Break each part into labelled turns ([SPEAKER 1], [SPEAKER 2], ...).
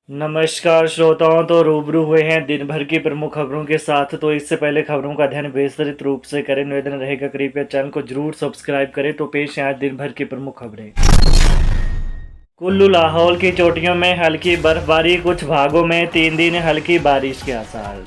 [SPEAKER 1] नमस्कार श्रोताओं, तो रूबरू हुए हैं दिन भर की प्रमुख खबरों के साथ। तो इससे पहले खबरों का अध्ययन विस्तृत रूप से करें, निवेदन रहेगा कृपया चैनल को जरूर सब्सक्राइब करें। तो पेश है आज दिन भर की प्रमुख खबरें। कुल्लू लाहौल की चोटियों में हल्की बर्फबारी, कुछ भागों में 3 दिन हल्की बारिश के आसार।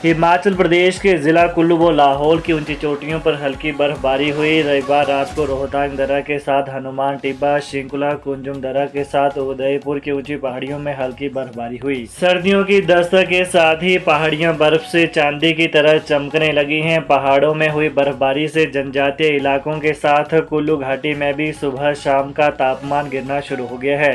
[SPEAKER 1] हिमाचल प्रदेश के जिला कुल्लू व लाहौल की ऊंची चोटियों पर हल्की बर्फबारी हुई। रविवार रात को रोहतांग दर्रा के साथ हनुमान टिब्बा, शिंकुला, कुंजुम दर्रा के साथ उदयपुर की ऊंची पहाड़ियों में हल्की बर्फबारी हुई। सर्दियों की दस्तक के साथ ही पहाड़ियां बर्फ से चांदी की तरह चमकने लगी हैं। पहाड़ों में हुई बर्फबारी से जनजातीय इलाकों के साथ कुल्लू घाटी में भी सुबह शाम का तापमान गिरना शुरू हो गया है।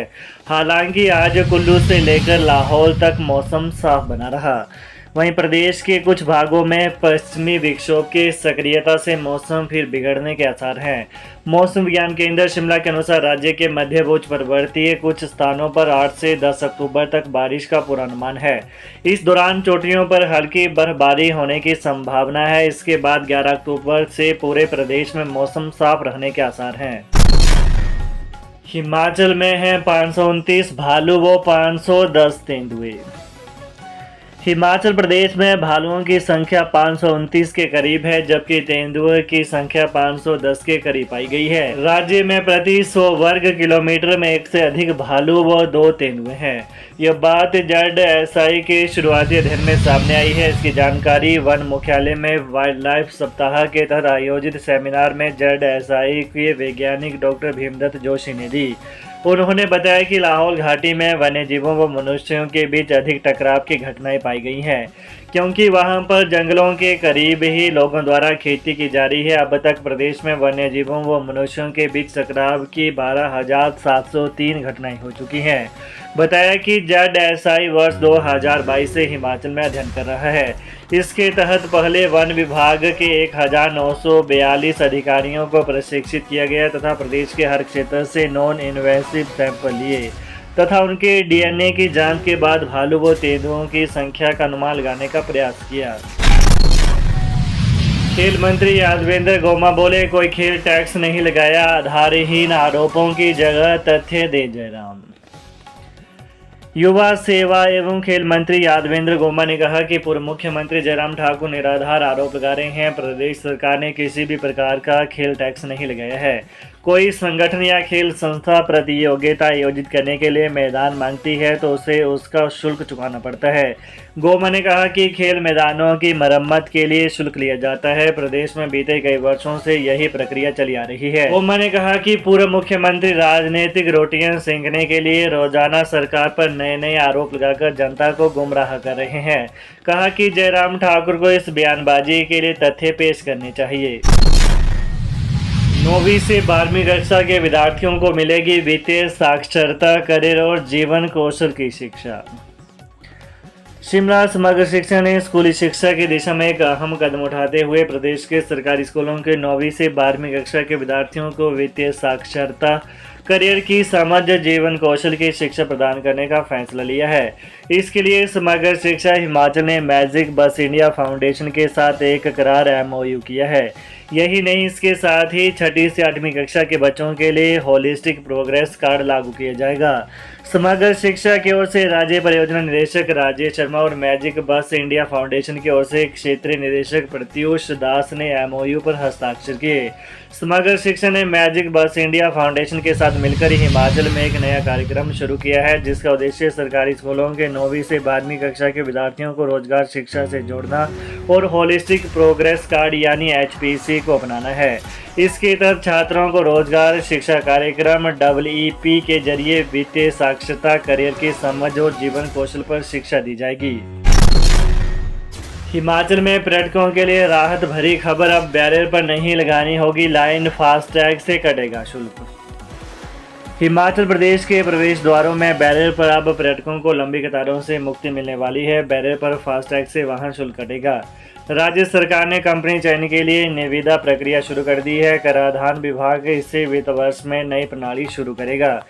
[SPEAKER 1] हालांकि आज कुल्लू से लेकर लाहौल तक मौसम साफ बना रहा। वहीं प्रदेश के कुछ भागों में पश्चिमी विक्षोभ की सक्रियता से मौसम फिर बिगड़ने के आसार हैं। मौसम विज्ञान केंद्र शिमला के अनुसार राज्य के मध्य भोज पर्वतीय कुछ स्थानों पर 8 से 10 अक्टूबर तक बारिश का पूर्वानुमान है। इस दौरान चोटियों पर हल्की बर्फबारी होने की संभावना है। इसके बाद 11 अक्टूबर से पूरे प्रदेश में मौसम साफ रहने के आसार हैं। हिमाचल में हैं 529 भालू व 510 तेंदुए। हिमाचल प्रदेश में भालुओं की संख्या 529 के करीब है, जबकि तेंदुए की संख्या 510 के करीब पाई गई है। राज्य में प्रति 100 वर्ग किलोमीटर में 1 से अधिक भालू व 2 तेंदुए हैं। यह बात ZSI के शुरुआती अध्ययन में सामने आई है। इसकी जानकारी वन मुख्यालय में वाइल्ड लाइफ सप्ताह के तहत आयोजित सेमिनार में ZSI के वैज्ञानिक डॉक्टर भीमदत्त जोशी ने दी। उन्होंने बताया कि लाहौल घाटी में वन्य जीवों व मनुष्यों के बीच अधिक टकराव की घटनाएं पाई गई हैं, क्योंकि वहां पर जंगलों के करीब ही लोगों द्वारा खेती की जा रही है। अब तक प्रदेश में वन्य जीवों व मनुष्यों के बीच टकराव की 12,703 घटनाएं हो चुकी हैं। बताया कि ZSI वर्ष 2022 से हिमाचल में अध्ययन कर रहा है। इसके तहत पहले वन विभाग के 1942 अधिकारियों को प्रशिक्षित किया गया तथा प्रदेश के हर क्षेत्र से नॉन इन्वेसिव सैंपल लिए तथा उनके DNA की जांच के बाद भालू व तेंदुओं की संख्या का अनुमान लगाने का प्रयास किया। खेल मंत्री यादवेंद्र गोमा बोले, कोई खेल टैक्स नहीं लगाया, आधारहीन आरोपों की जगह तथ्य दे जयराम। युवा सेवा एवं खेल मंत्री यादवेंद्र गोमा ने कहा कि पूर्व मुख्यमंत्री जयराम ठाकुर निराधार आरोप लगा रहे हैं। प्रदेश सरकार ने किसी भी प्रकार का खेल टैक्स नहीं लगाया है। कोई संगठन या खेल संस्था प्रतियोगिता आयोजित करने के लिए मैदान मांगती है तो उसे उसका शुल्क चुकाना पड़ता है। गोमा ने कहा कि खेल मैदानों की मरम्मत के लिए शुल्क लिया जाता है। प्रदेश में बीते कई वर्षों से यही प्रक्रिया चली आ रही है। गोमा ने कहा कि पूर्व मुख्यमंत्री राजनीतिक रोटियां सेंकने के लिए रोजाना सरकार पर नए नए आरोप लगाकर जनता को गुमराह कर रहे हैं। कहा कि जयराम ठाकुर को इस बयानबाजी के लिए तथ्य पेश करने चाहिए। 9वीं से 12वीं कक्षा के विद्यार्थियों को मिलेगी वित्तीय साक्षरता, करियर और जीवन कौशल की शिक्षा। शिमला समग्र शिक्षा ने स्कूली शिक्षा की दिशा में एक अहम कदम उठाते हुए प्रदेश के सरकारी स्कूलों के 9वीं से 12वीं कक्षा के विद्यार्थियों को वित्तीय साक्षरता, करियर की समझ, जीवन कौशल की शिक्षा प्रदान करने का फैसला लिया है। इसके लिए समग्र शिक्षा हिमाचल ने मैजिक बस इंडिया फाउंडेशन के साथ एक करार MOU किया है। यही नहीं, इसके साथ ही 6ठी से 8वीं कक्षा के बच्चों के लिए होलिस्टिक प्रोग्रेस कार्ड लागू किया जाएगा। समग्र शिक्षा की ओर से राज्य परियोजना निदेशक राजेश शर्मा और मैजिक बस इंडिया फाउंडेशन की ओर से क्षेत्रीय निदेशक प्रत्युष दास ने MOU पर हस्ताक्षर किए। समग्र शिक्षा ने मैजिक बस इंडिया फाउंडेशन के साथ मिलकर हिमाचल में एक नया कार्यक्रम शुरू किया है, जिसका उद्देश्य सरकारी स्कूलों के 9वीं से 12वीं कक्षा के विद्यार्थियों को रोजगार शिक्षा से जोड़ना और होलिस्टिक प्रोग्रेस कार्ड यानी HPC को अपनाना है। इसके तहत छात्रों को रोजगार शिक्षा कार्यक्रम EEP के जरिए वित्तीय साक्षरता, करियर की समझ और जीवन कौशल पर शिक्षा दी जाएगी। हिमाचल में पर्यटकों के लिए राहत भरी खबर, अब बैरियर पर नहीं लगानी होगी लाइन, फास्टैग से कटेगा शुल्क। हिमाचल प्रदेश के प्रवेश द्वारों में बैरियर पर अब पर्यटकों को लंबी कतारों से मुक्ति मिलने वाली है। बैरियर पर फास्टैग से वाहन शुल्क कटेगा। राज्य सरकार ने कंपनी चयन के लिए निविदा प्रक्रिया शुरू कर दी है। कराधान विभाग इसे वित्त वर्ष में नई प्रणाली शुरू करेगा।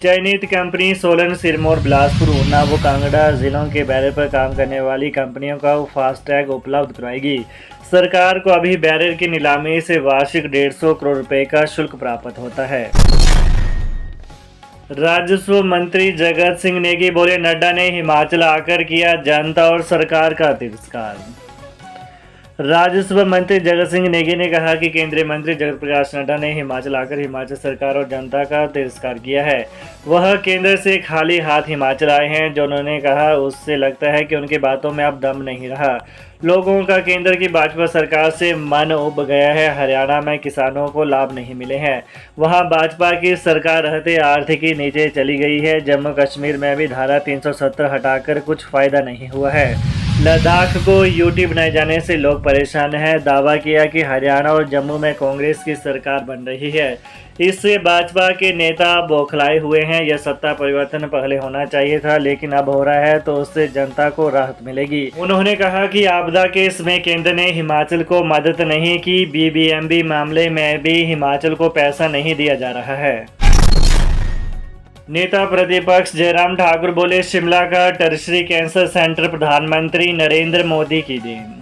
[SPEAKER 1] चयनित कंपनी सोलन, सिरमौर, बिलासपुर, ऊना व कांगड़ा जिलों के बैरियर पर काम करने वाली कंपनियों को फास्टैग उपलब्ध कराएगी। सरकार को अभी बैरियर की नीलामी से वार्षिक 150 करोड़ रुपए का शुल्क प्राप्त होता है। राजस्व मंत्री जगत सिंह नेगी बोले, नड्डा ने हिमाचल आकर किया जनता और सरकार का तिरस्कार। राजस्व मंत्री जगत सिंह नेगी ने कहा कि केंद्रीय मंत्री जगत प्रकाश नड्डा ने हिमाचल आकर हिमाचल सरकार और जनता का तिरस्कार किया है। वह केंद्र से खाली हाथ हिमाचल आए हैं। जो उन्होंने कहा उससे लगता है कि उनकी बातों में अब दम नहीं रहा। लोगों का केंद्र की भाजपा सरकार से मन उब गया है। हरियाणा में किसानों को लाभ नहीं मिले हैं। वहां भाजपा की सरकार रहते आर्थिकी नीचे चली गई है। जम्मू कश्मीर में भी धारा 370 हटाकर कुछ फायदा नहीं हुआ है। लद्दाख को यूटी बनाए जाने से लोग परेशान हैं। दावा किया कि हरियाणा और जम्मू में कांग्रेस की सरकार बन रही है। इससे भाजपा के नेता बौखलाए हुए हैं। यह सत्ता परिवर्तन पहले होना चाहिए था, लेकिन अब हो रहा है तो उससे जनता को राहत मिलेगी। उन्होंने कहा कि आपदा केस में केंद्र ने हिमाचल को मदद नहीं की। बीबीएमबी मामले में भी हिमाचल को पैसा नहीं दिया जा रहा है। नेता प्रतिपक्ष जयराम ठाकुर बोले, शिमला का टर्शरी कैंसर सेंटर प्रधानमंत्री नरेंद्र मोदी की देन।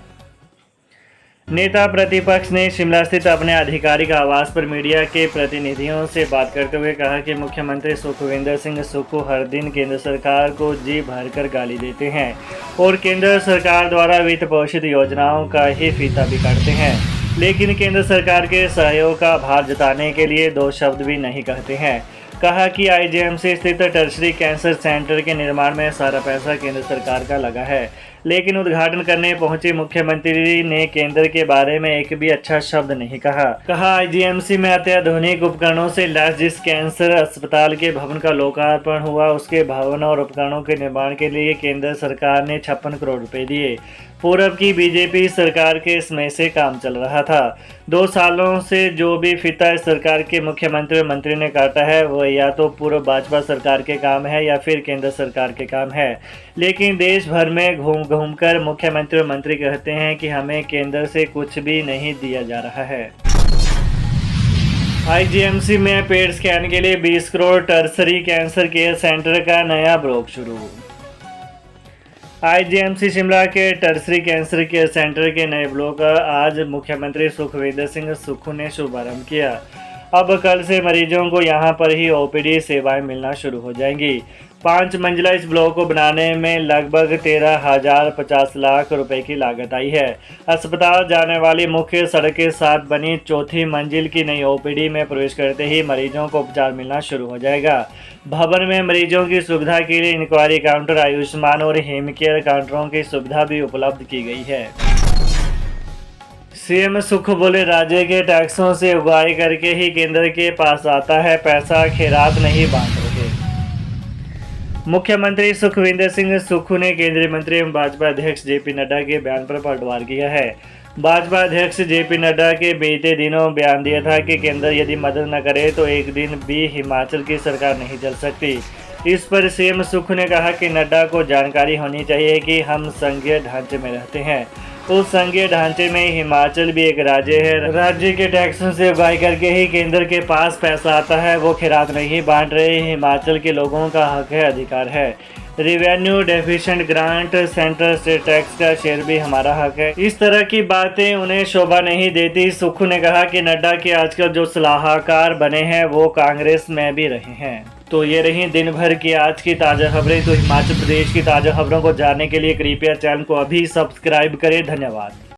[SPEAKER 1] नेता प्रतिपक्ष ने शिमला स्थित अपने आधिकारिक आवास पर मीडिया के प्रतिनिधियों से बात करते हुए कहा कि मुख्यमंत्री सुखविंदर सिंह सुक्खू हर दिन केंद्र सरकार को जी भरकर गाली देते हैं और केंद्र सरकार द्वारा वित्त पोषित योजनाओं का ही फीता भी काटते हैं, लेकिन केंद्र सरकार के सहयोग का आभार जताने के लिए दो शब्द भी नहीं कहते हैं। कहा कि आईजीएमसी स्थित टर्शरी कैंसर सेंटर के निर्माण में सारा पैसा केंद्र सरकार का लगा है, लेकिन उद्घाटन करने पहुंचे मुख्यमंत्री ने केंद्र के बारे में एक भी अच्छा शब्द नहीं कहा आईजीएमसी में अत्याधुनिक उपकरणों से लैस जिस कैंसर अस्पताल के भवन का लोकार्पण हुआ, उसके भवन और उपकरणों के निर्माण के लिए केंद्र सरकार ने 56 करोड़ रुपए दिए। पूर्व की बीजेपी सरकार के इसमें से काम चल रहा था। 2 सालों से जो भी फीता इस सरकार के मुख्यमंत्री और मंत्री ने काटा है वह या तो पूर्व भाजपा सरकार के काम है या फिर केंद्र सरकार के काम है, लेकिन देश भर में घूम घूमकर मुख्यमंत्री और मंत्री कहते हैं कि हमें केंद्र से कुछ भी नहीं दिया जा रहा है। आईजीएमसी में पेट स्कैन के लिए 20 crore tertiary cancer care centre का नया ब्लॉक शुरू। आईजीएमसी शिमला के टर्शरी कैंसर केयर सेंटर के नए ब्लॉक का आज मुख्यमंत्री सुखविंदर सिंह सुक्खू ने शुभारंभ किया। अब कल से मरीजों को यहां पर ही ओपीडी सेवाएं मिलना शुरू हो जाएंगी। 5 मंजिला इस ब्लॉक को बनाने में लगभग 13,050 लाख रुपए की लागत आई है। अस्पताल जाने वाली मुख्य सड़क के साथ बनी 4थी मंजिल की नई ओपीडी में प्रवेश करते ही मरीजों को उपचार मिलना शुरू हो जाएगा। भवन में मरीजों की सुविधा के लिए इंक्वायरी काउंटर, आयुष्मान और हेम केयर काउंटरों की सुविधा भी उपलब्ध की गई है। सीएम सुक्खू बोले, राज्य के टैक्सों से उगाही करके ही केंद्र के पास आता है पैसा, खैरात नहीं बांट रहे। मुख्यमंत्री सुखविंदर सिंह सुक्खू ने केंद्रीय मंत्री एवं भाजपा अध्यक्ष जेपी नड्डा के बयान पर पलटवार किया है। भाजपा अध्यक्ष जेपी नड्डा के बीते दिनों बयान दिया था कि केंद्र यदि मदद न करे तो एक दिन भी हिमाचल की सरकार नहीं चल सकती। इस पर सीएम सुक्खू ने कहा कि नड्डा को जानकारी होनी चाहिए कि हम संघीय ढांचे में रहते हैं। उस संघीय ढांचे में हिमाचल भी एक राज्य है। राज्य के टैक्सों से उगाही करके ही केंद्र के पास पैसा आता है। वो खैरात नहीं बांट रहे। हिमाचल के लोगों का हक है, अधिकार है। Revenue deficient grant central state tax का शेयर भी हमारा हक है। इस तरह की बातें उन्हें शोभा नहीं देती। सुक्खू ने कहा कि नड्डा के आजकल जो सलाहकार बने हैं वो कांग्रेस में भी रहे हैं। तो ये रही दिन भर की आज की ताज़ा खबरें। तो हिमाचल प्रदेश की ताज़ा खबरों को जानने के लिए कृपया चैनल को अभी सब्सक्राइब करें। धन्यवाद।